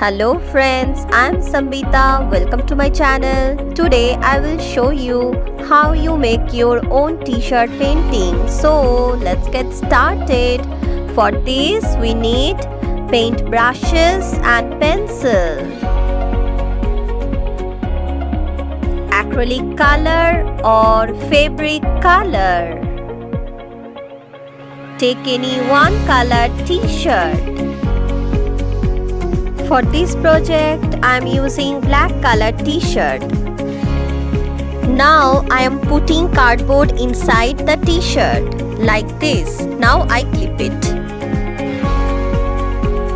Hello friends, I'm Sambita. Welcome to my channel. Today I will show you how you make your own t-shirt painting. So let's get started. For this we need paint brushes and pencil, acrylic color or fabric color. Take any one color t-shirt. For this project, I am using black color t-shirt. Now I am putting cardboard inside the t-shirt like this. Now I clip it.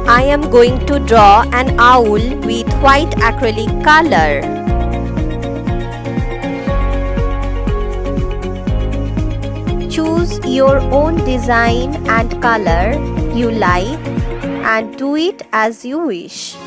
I am going to draw an owl with white acrylic color. Choose your own design and color you like and do it as you wish.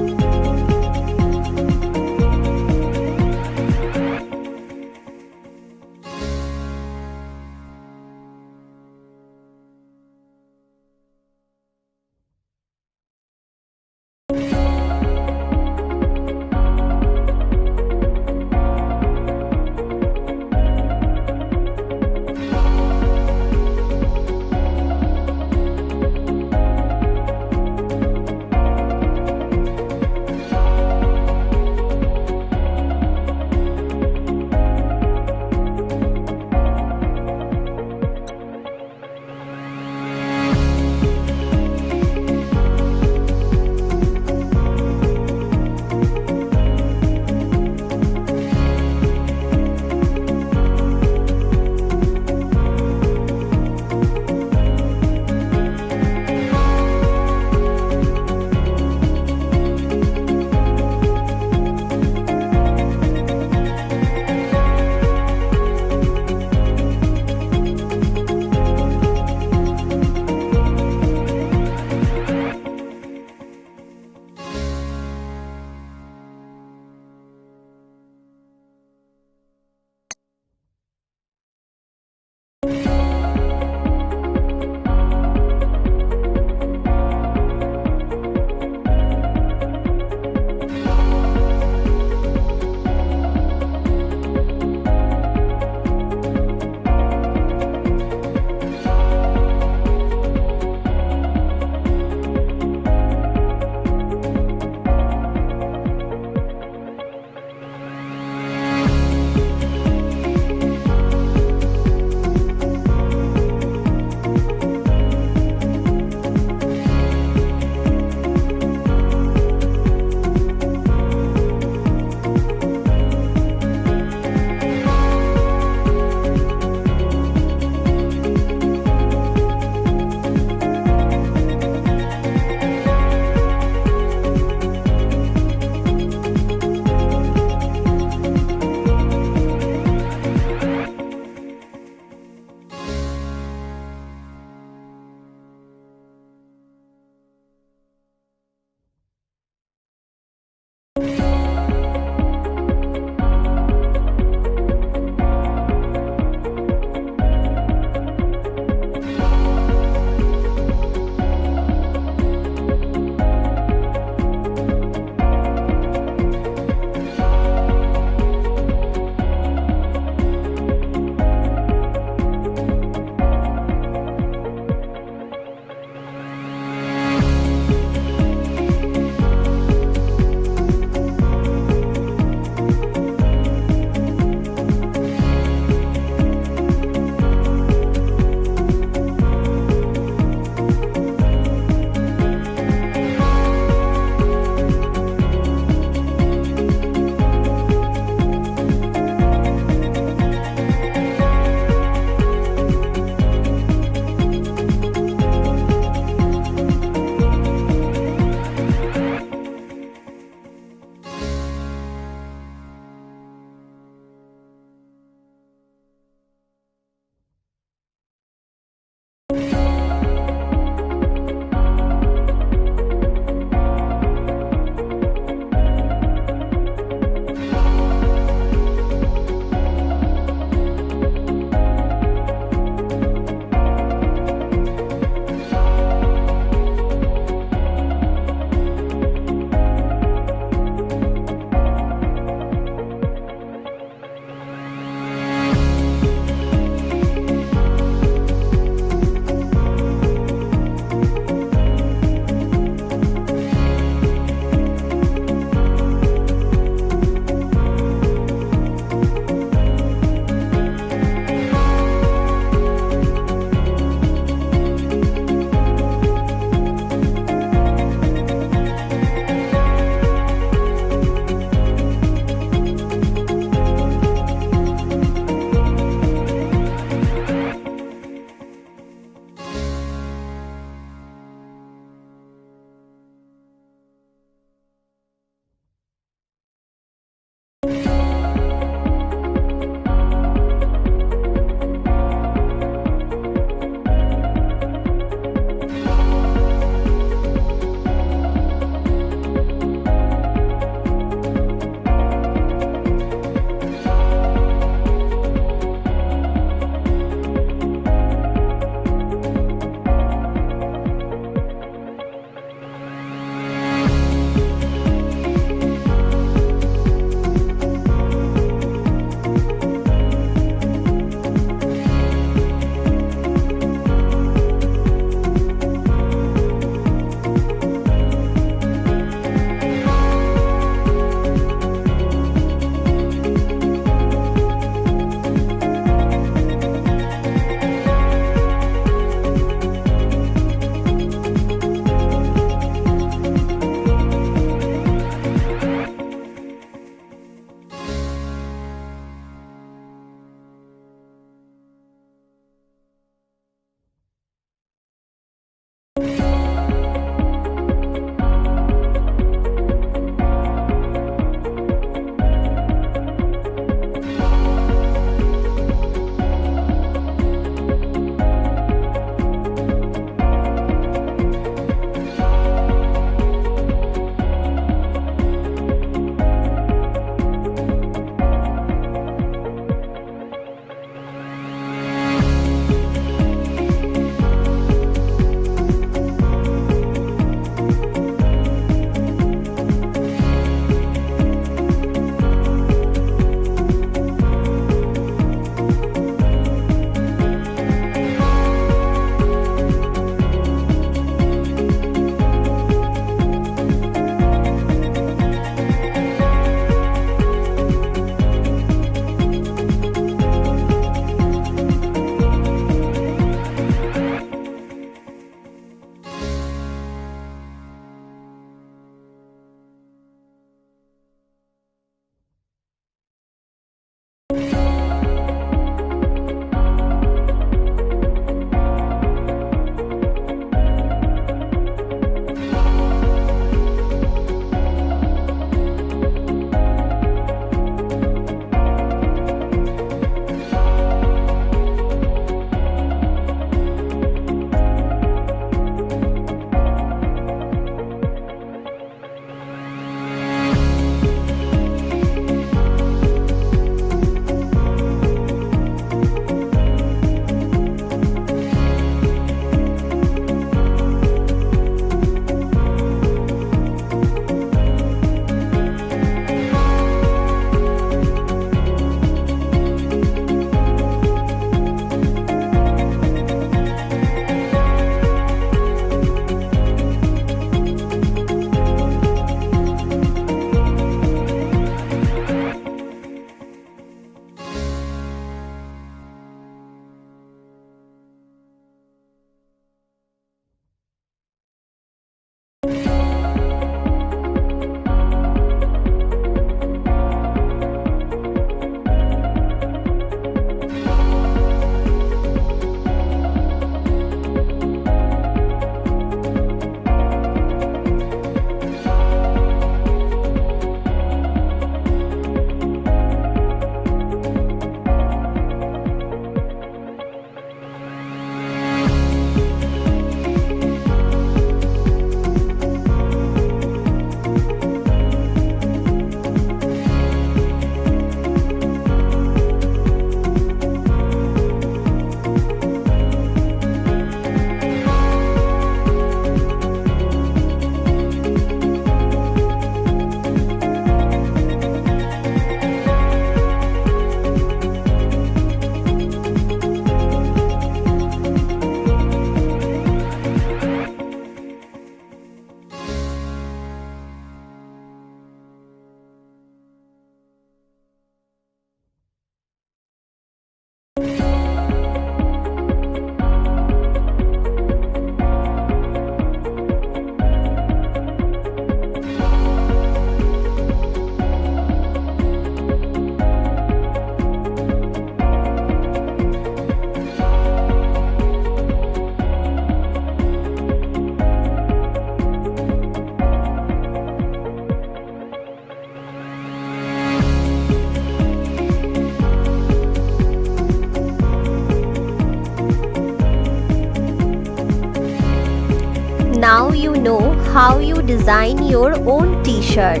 how you design your own t-shirt.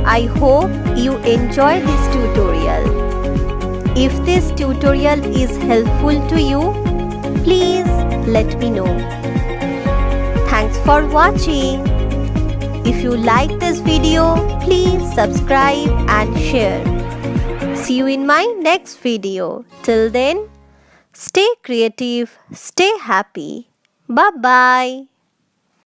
I hope you enjoy this tutorial. If this tutorial is helpful to you, please let me know. Thanks for watching. If you like this video, please subscribe and share. See you in my next video. Till then, stay creative, stay happy. Bye-bye.